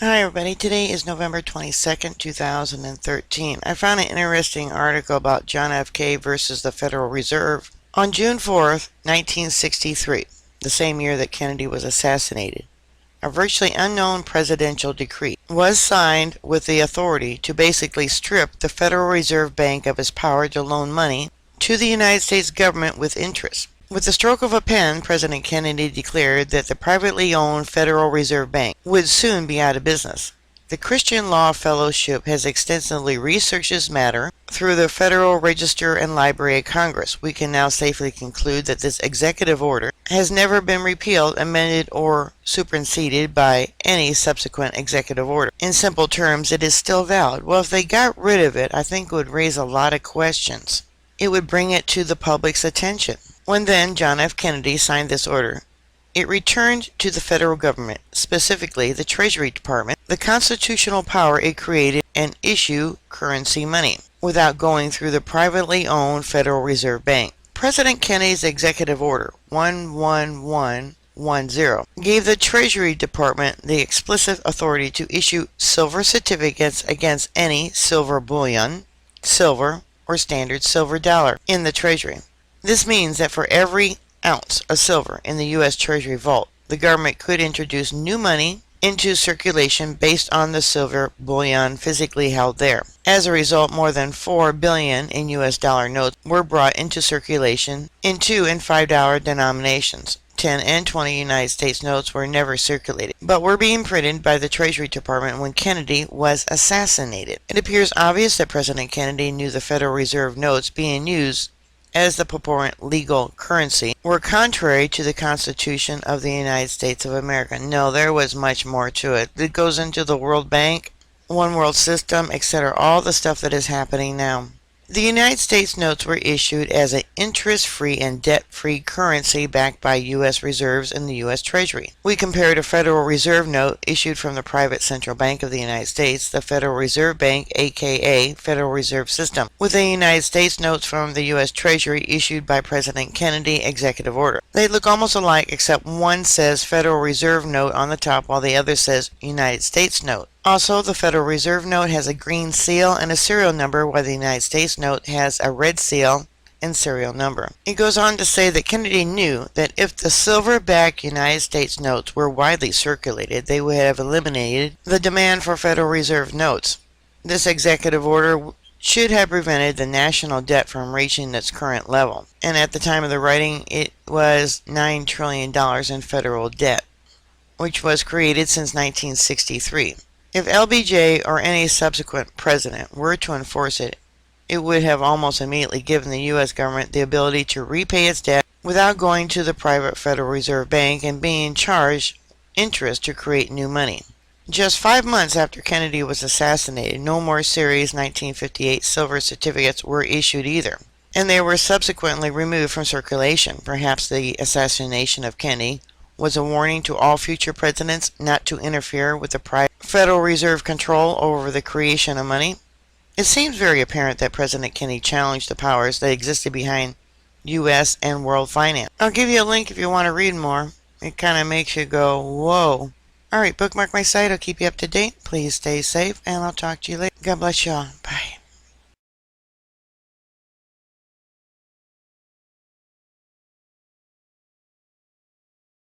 Hi everybody, today is November 22nd, 2013. I found an interesting article about John F. K. versus the Federal Reserve. On June 4th, 1963, the same year that Kennedy was assassinated, a virtually unknown presidential decree was signed with the authority to basically strip the Federal Reserve Bank of its power to loan money to the United States government with interest. With the stroke of a pen, President Kennedy declared that the privately owned Federal Reserve Bank would soon be out of business. The Christian Law Fellowship has extensively researched this matter through the Federal Register and Library of Congress. We can now safely conclude that this executive order has never been repealed, amended, or superseded by any subsequent executive order. In simple terms, it is still valid. Well, if they got rid of it, I think it would raise a lot of questions. It would bring it to the public's attention. When then John F. Kennedy signed this order, it returned to the federal government, specifically the Treasury Department, the constitutional power it created and issue currency money without going through the privately owned Federal Reserve Bank. President Kennedy's Executive Order 11110 gave the Treasury Department the explicit authority to issue silver certificates against any silver bullion, silver, or standard silver dollar in the Treasury. This means that for every ounce of silver in the U.S. Treasury vault, the government could introduce new money into circulation based on the silver bullion physically held there. As a result, more than $4 billion in U.S. dollar notes were brought into circulation in $2 and $5 denominations. 10 and 20 United States notes were never circulated, but were being printed by the Treasury Department when Kennedy was assassinated. It appears obvious that President Kennedy knew the Federal Reserve notes being used as the purported legal currency were contrary to the Constitution of the United States of America. No, there was much more to it. It goes into the World Bank, One World System, etc., all the stuff that is happening now. The United States notes were issued as an interest-free and debt-free currency backed by U.S. reserves in the U.S. Treasury. We compared a Federal Reserve note issued from the private central bank of the United States, the Federal Reserve Bank, aka Federal Reserve System, with the United States notes from the U.S. Treasury issued by President Kennedy Executive Order. They look almost alike except one says Federal Reserve Note on the top while the other says United States Note. Also, the Federal Reserve Note has a green seal and a serial number, while the United States Note has a red seal and serial number. It goes on to say that Kennedy knew that if the silver-backed United States notes were widely circulated, they would have eliminated the demand for Federal Reserve notes. This executive order should have prevented the national debt from reaching its current level, and at the time of the writing, it was $9 trillion in federal debt, which was created since 1963. If LBJ or any subsequent president were to enforce it, it would have almost immediately given the U.S. government the ability to repay its debt without going to the private Federal Reserve Bank and being charged interest to create new money. Just 5 months after Kennedy was assassinated, no more Series 1958 silver certificates were issued either, and they were subsequently removed from circulation. Perhaps the assassination of Kennedy was a warning to all future presidents not to interfere with the private Federal Reserve control over the creation of money. It seems very apparent that President Kennedy challenged the powers that existed behind U.S. and world finance. I'll give you a link if you want to read more. It kind of makes you go, whoa. Alright, bookmark my site. I'll keep you up to date. Please stay safe, and I'll talk to you later. God bless y'all. Bye.